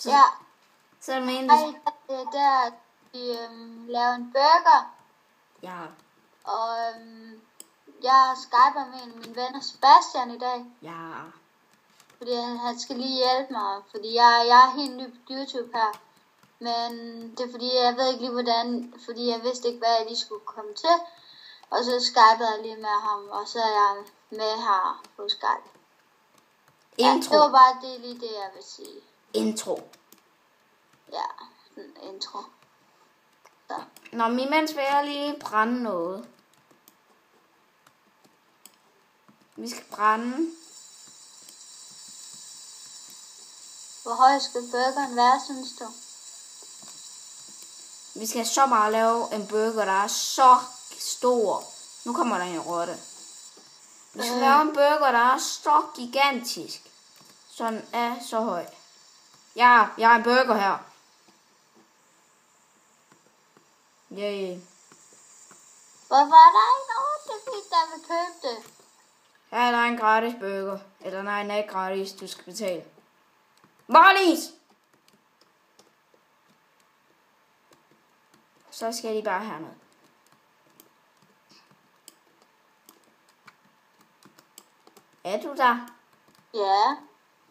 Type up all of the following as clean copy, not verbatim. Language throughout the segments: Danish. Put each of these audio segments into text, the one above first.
Ja. Så det mener Nej, det er der, de laver en burger. Ja. Og jeg skyper med min ven Sebastian i dag. Ja. Fordi han skal lige hjælpe mig. Fordi jeg er helt ny på YouTube her. Men det er fordi, jeg ved ikke lige hvordan. Fordi jeg vidste ikke, hvad jeg lige skulle komme til. Og så skypede jeg lige med ham. Og så er jeg med her på Skype. Intro. Ja, det var bare lige det, jeg vil sige. Intro. Ja, en intro. Så. Nå, men imens vil jeg lige brænde noget. Vi skal brænde. Hvor høj skal burgeren være, synes du? Vi skal så meget lave en burger, der er så stor. Nu kommer der en rotte. Vi skal lave en burger, der er så gigantisk. Sådan er så høj. Ja, jeg har en burger her. Yay. Hvorfor er der ikke nogen, der vil købe det? Her er der en gratis burger. Eller nej, den er ikke gratis. Du skal betale. Marlies! Så skal de bare herned. Er du der? Ja.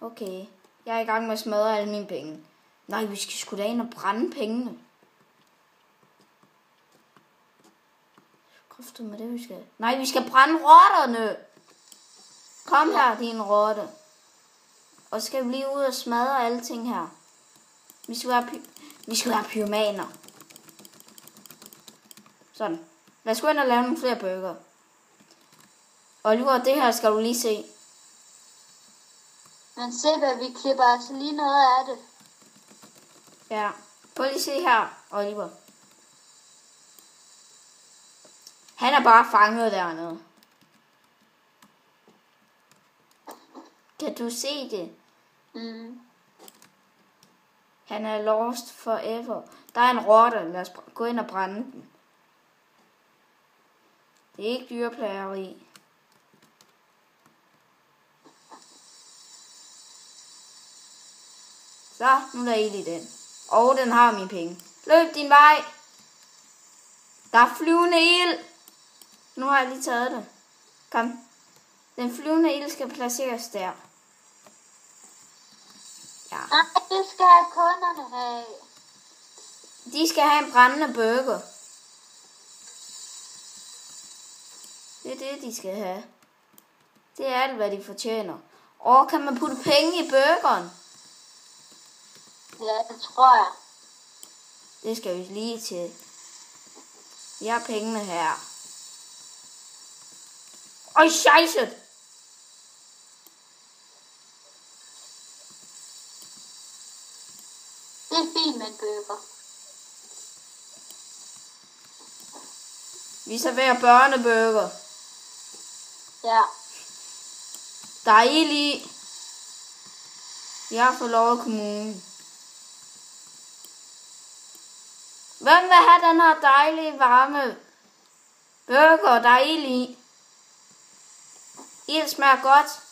Okay. Jeg er i gang med at smadre alle mine penge. Nej, vi skal sgu da ind og brænde pengene. Kræfter med det, vi skal. Nej, vi skal brænde rotterne. Kom her, din rotte. Og så skal vi lige ud og smadre alle ting her. Vi skal være pyromaner. Sådan. Lad os gå ind og lave nogle flere burger. Oliver, det her skal du lige se. Men se, hvad vi klipper altså lige noget af det. Ja. Prøv lige at se her, Oliver. Han er bare fanget dernede. Kan du se det? Mm. Han er lost forever. Der er en rotte. Lad os gå ind og brænde den. Det er ikke dyreplageri. Så, nu er der ild i den. Og den har mine penge. Løb din vej. Der er flyvende ild. Nu har jeg lige taget det. Kom. Den flyvende ild skal placeres der. Ja. Nej, det skal kunderne have. De skal have en brændende burger. Det er det, de skal have. Det er alt, hvad de fortjener. Og kan man putte penge i burgeren? Ja, det tror jeg. Det skal vi lige til. Vi har pengene her. Øj, scheisse! Det er fint med en burger. Vi serverer børneburger. Ja. Der er ild i. Vi har fået lov af kommunen. Hvem vil have den her dejlige varme burger, der er ild i? Ild smager godt.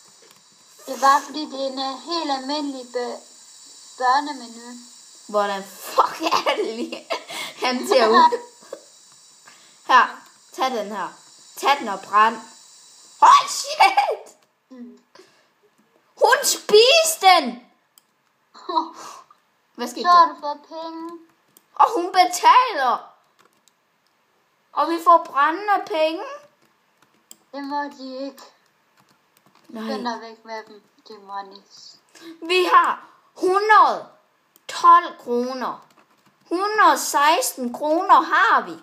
Det er bare fordi, det er en helt almindelig børnemenu. Hvordan fuck er det lige? Han ser ud. Her, tag den her. Tag den og brænd. Hold shit! Hun spiste den! Hvad skete Så har der? du fået penge. Og hun betaler. Og vi får brændende penge. Det må de ikke. Nej. Find dig væk med dem, de monies. Vi har 112 kroner. 116 kroner har vi.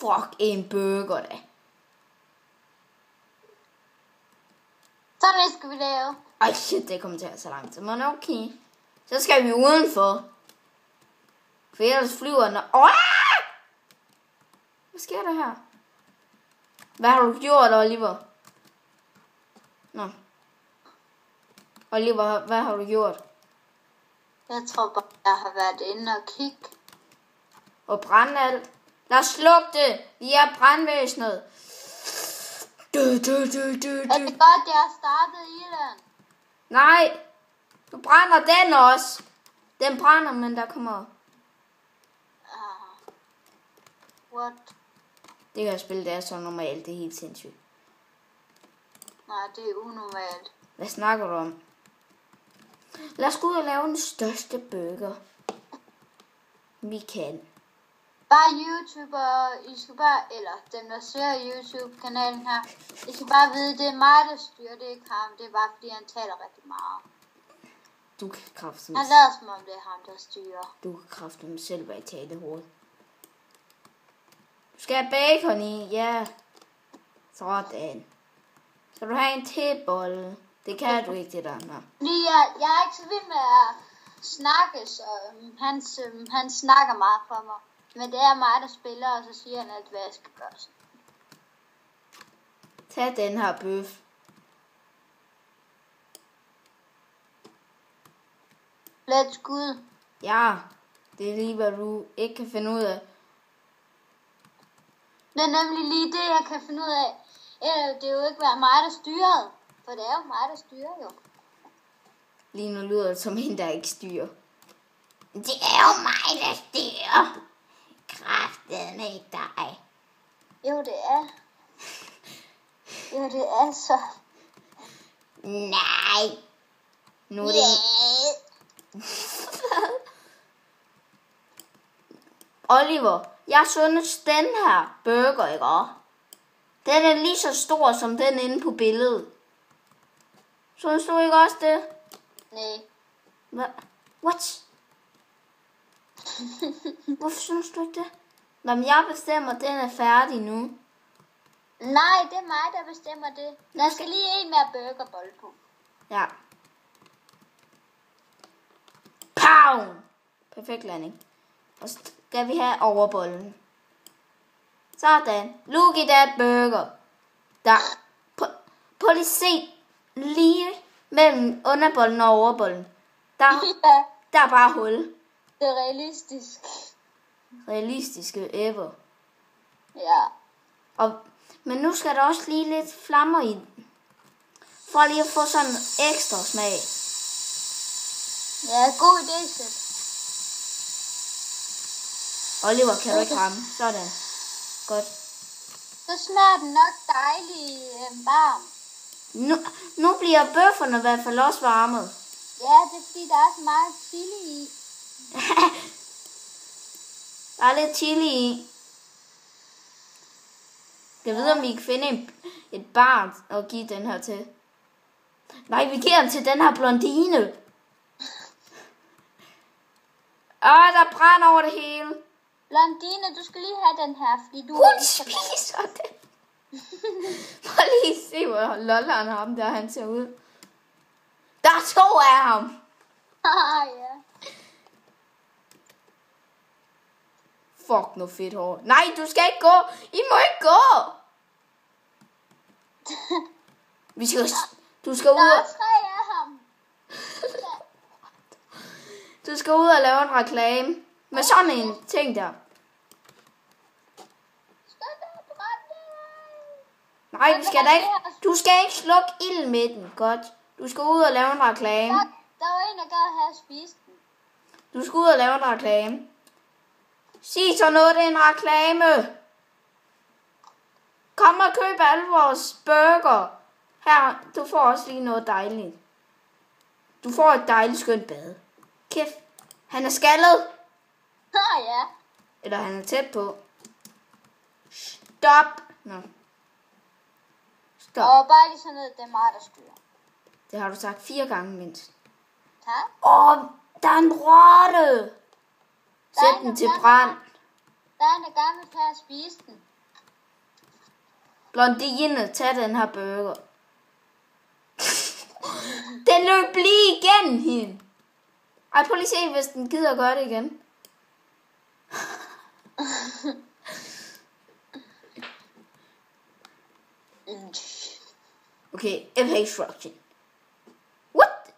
Fuck en burger da. Sådan skal vi lave. Ej shit, det kommer til at tage så lang tid. Men okay. Så skal vi udenfor. For ellers flyver den. Hvad sker der her? Hvad har du gjort, Oliver? Nå. Oliver, hvad har du gjort? Jeg tror bare, jeg har været inde og kigge. Og brænde alt. Lad os slukke det. Vi er brandvæsenet. Du. Er det godt, jeg har startet ilden? Nej, du brænder den også. Den brænder, men der kommer... What? Det her spil, det er så normalt. Det er helt sindssygt. Nej, det er unormalt. Hvad snakker du om? Lad os gå ud og lave den største burger, vi kan. Bare YouTuber, I skal bare, eller dem der ser YouTube-kanalen her, I skal bare vide, det er mig, der styrer, det er ikke ham. Det er bare fordi, han taler rigtig meget. Du kan kraften. Han lader som om, det er ham, der styrer. Du kan kraften selv være i talehovedet. Du skal have bacon i, ja. Sådan. Skal du have en tebolle? Det kan du ikke, det der. Nå. Fordi jeg er ikke så vild med at snakke, så han snakker meget for mig. Men det er mig, der spiller, og så siger han alt, hvad jeg skal gøre. Tag den her bøf. Let's go. Ja, det er lige, hvad du ikke kan finde ud af. Det er nemlig lige det, jeg kan finde ud af. Det er jo ikke mig, der styrer. For det er jo mig, der styrer jo. Lige nu lyder det som en, der ikke styrer. Det er jo mig, der styrer. Kraften ikke dig. Jo, det er. Jo, det er så. Nej. Nu er det... Oliver, jeg synes den her burger, ikke? Den er lige så stor som den inde på billedet. Synes du ikke også det? Nej. Hvad? What? Hvorfor synes du ikke det? Nå, men jeg bestemmer, at den er færdig nu. Nej, det er mig, der bestemmer det. Der skal lige en mere burgerbolle på. Ja. Pow! Perfekt landing. Og så skal vi have overbollen. Sådan. Look i that burger. Der. Prøv lige se lige mellem underbollen og overbollen. Der er bare hul. Det er realistisk. Realistiske æbber. Ja. Men nu skal der også lige lidt flammer i den. For lige at få sådan ekstra smag. Ja, god idé, Sæt. Oliver, kan du ikke ramme? Sådan. Godt. Så smager den nok dejlig varm. Nu bliver bøfferne i hvert fald også varmet. Ja, det er fordi, der er så meget chili i. Der er lidt chili i. Jeg ved, om vi kan finde et barn og give den her til. Nej, vi giver den til den her blondine. Der brænder over det hele. Blondine, du skal lige have den her, fordi du Hun spiser den. Prøv lige at se, hvor lolleren ham der, han ser ud. Der er 2 af ham. Ja. Fuck, nu fedt hår. Nej, du skal ikke gå. I må ikke gå. Du skal ud. Der er 3 af ham. Du skal ud og lave en reklame. Med sådan en ting der. Nej, vi skal da ikke. Du skal ikke slukke ilden med den. Godt. Du skal ud og lave en reklame. Der var en, der gad have spist den. Du skal ud og lave en reklame. Sig så noget, det er en reklame. Kom og køb alle vores burger. Her, du får også lige noget dejligt. Du får et dejligt skønt bad. Kæft, han er skaldet. Ja. Eller han er tæt på. Stop. Nå. Stop. Og bare lige sådan noget, det er mig, der styrer. Det har du sagt 4 gange mindst. Tak. Der er en rotte. Sæt den til brand. Der er en, der gerne vil have at spise den. Blondine, tag den her burger. Den løb lige igennem hende. Ej, prøv lige at se, hvis den gider gøre det igen. Okay, instruction. What?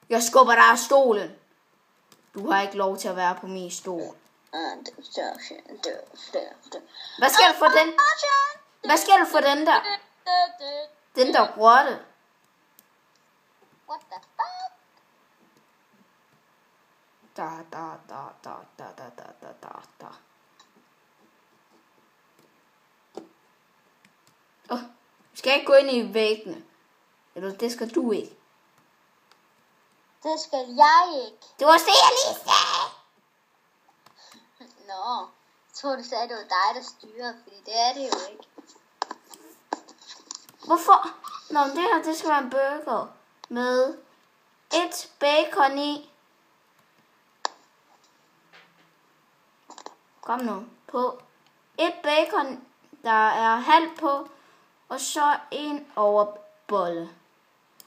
Jeg skubber dig af stolen. Du har ikke lov til at være på min stol. Hvad skal du for den? Hvad skal du for den der? Den der rotte. What the fuck? Da. Vi skal ikke gå ind i væggene. Eller det skal du ikke. Det skal jeg ikke. Det var det, jeg lige sagde. Nå, jeg tror du sagde, at det var dig, der styrer, fordi det er det jo ikke. Hvorfor? Nå, men det her, det skal være en burger med et bacon i. Kom nu. På et bacon, der er halvt på, og så en overbolle.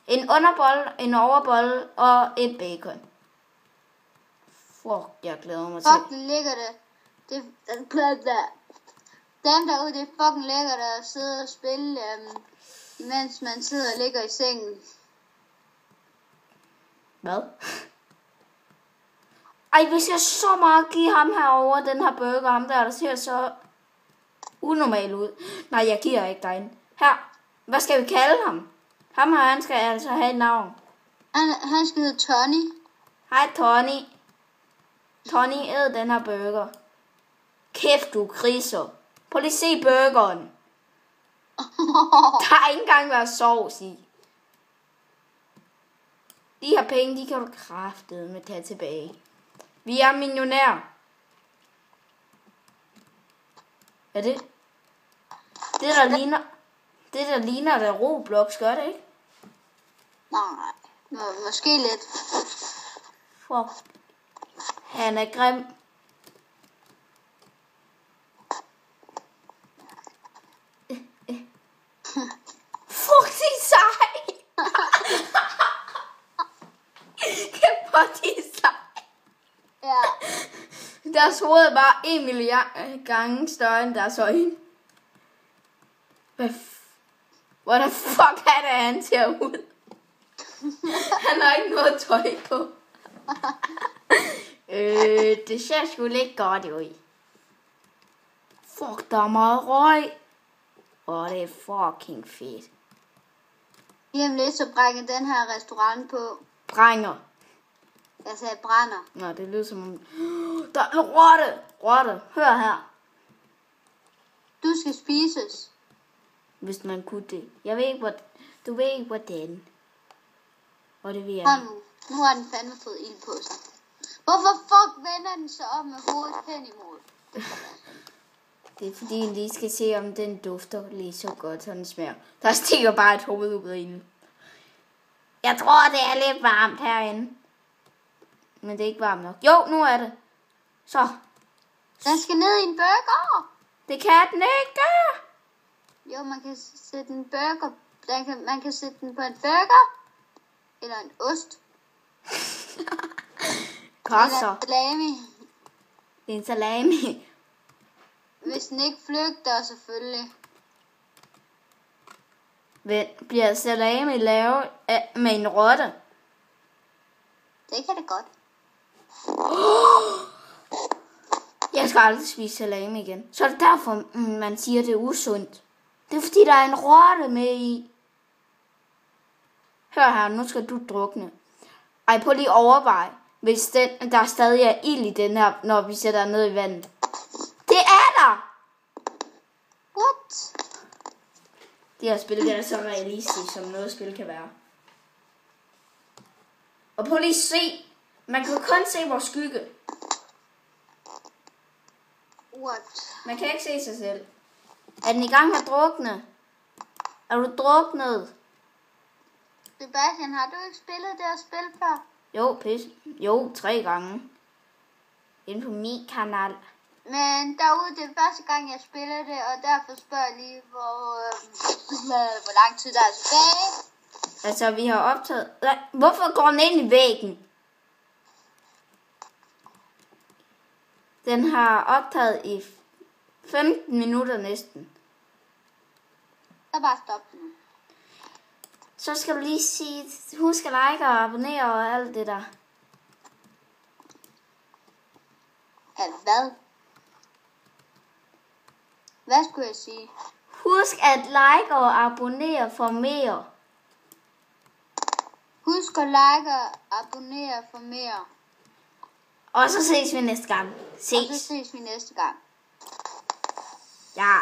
En underbolle, en overbolle og et bacon. Fuck, jeg glæder mig til. Fucking lækkert det. Dem derude, det er fucking lækkert at sidde og spille, imens man sidder og ligger i sengen. Hvad? Ej, vi skal så meget give ham herover den her burger, ham der ser så unormal ud. Nej, jeg giver ikke dig en. Her, hvad skal vi kalde ham? Ham her, han skal altså have et navn. Han skal hedde Tony. Hej, Tony. Tony, æd den her burger. Kæft, du kriser. Prøv lige se burgeren. Der har ikke engang været sovs i. De her penge, de kan du kraftedeme tage tilbage. Vi er millionærer. Er det? Det der ligner der Roblox, gør det ikke? Nej, måske lidt. Fuck. Han er grim. Fuck, de er sej. Kæft, hvor de er sej. Ja. Deres hoved er bare 1 milliard gange større end deres øjne. Hvordan fuck er det, han ser ud? Han har ikke noget tøj på. Det ser sgu lidt godt ud. Fuck, der er meget røg. Det er fucking fedt. Lige om lidt, så brænger den her restaurant på. Brænger. Jeg sagde brænder. Nå, det lyder som om... Der er rotte. Rotte. Hør her. Du skal spises. Hvis man kunne det. Jeg ved ikke, du ved ikke, hvordan. Og det vil jeg. Nu har den fandme fået ild på sig. Hvorfor fuck vender den sig op med hovedet hen imod? Det er fordi, jeg lige skal se, om den dufter lige så godt, som den smager. Der stikker bare et hoved ud af ilden. Jeg tror, det er lidt varmt herinde. Men det er ikke varmt nok. Jo, nu er det. Så. Den skal ned i en burger. Det kan den ikke. Jo, man kan sætte en burger. Man kan sætte den på en burger. Eller en ost. Kosser. Eller en salami. Det er en salami. Hvis den ikke flygter, selvfølgelig. Bliver salami lavet med en rotte? Det kan det godt. Jeg skal aldrig spise salami igen. Så er det derfor, man siger, det er usundt. Det er fordi, der er en rotte med i. Hør her, nu skal du drukne. Ej, prøv lige at overveje, hvis der stadig er ild i den her, når vi sætter ned i vandet. Det er der! What? Det her spil, det er så realistisk, som noget spil kan være. Og prøv lige at se. Man kan kun se vores skygge. What? Man kan ikke se sig selv. Er den i gang med at drukne? Er du druknet? Sebastian, har du ikke spillet det her spil før? Jo, 3 gange. Inden på min kanal. Men derude, det er første gang, jeg spiller det, og derfor spørger jeg lige, hvor lang tid der er tilbage. Altså, vi har optaget... Hvorfor går den ind i væggen? Den har optaget i 15 minutter næsten. Så bare stop nu. Så skal du lige sige, husk at like og abonnere og alt det der. Hvad? Hvad skulle jeg sige? Husk at like og abonnere for mere. Husk at like og abonnere for mere. Og så ses vi næste gang. Og så ses vi næste gang. Ja.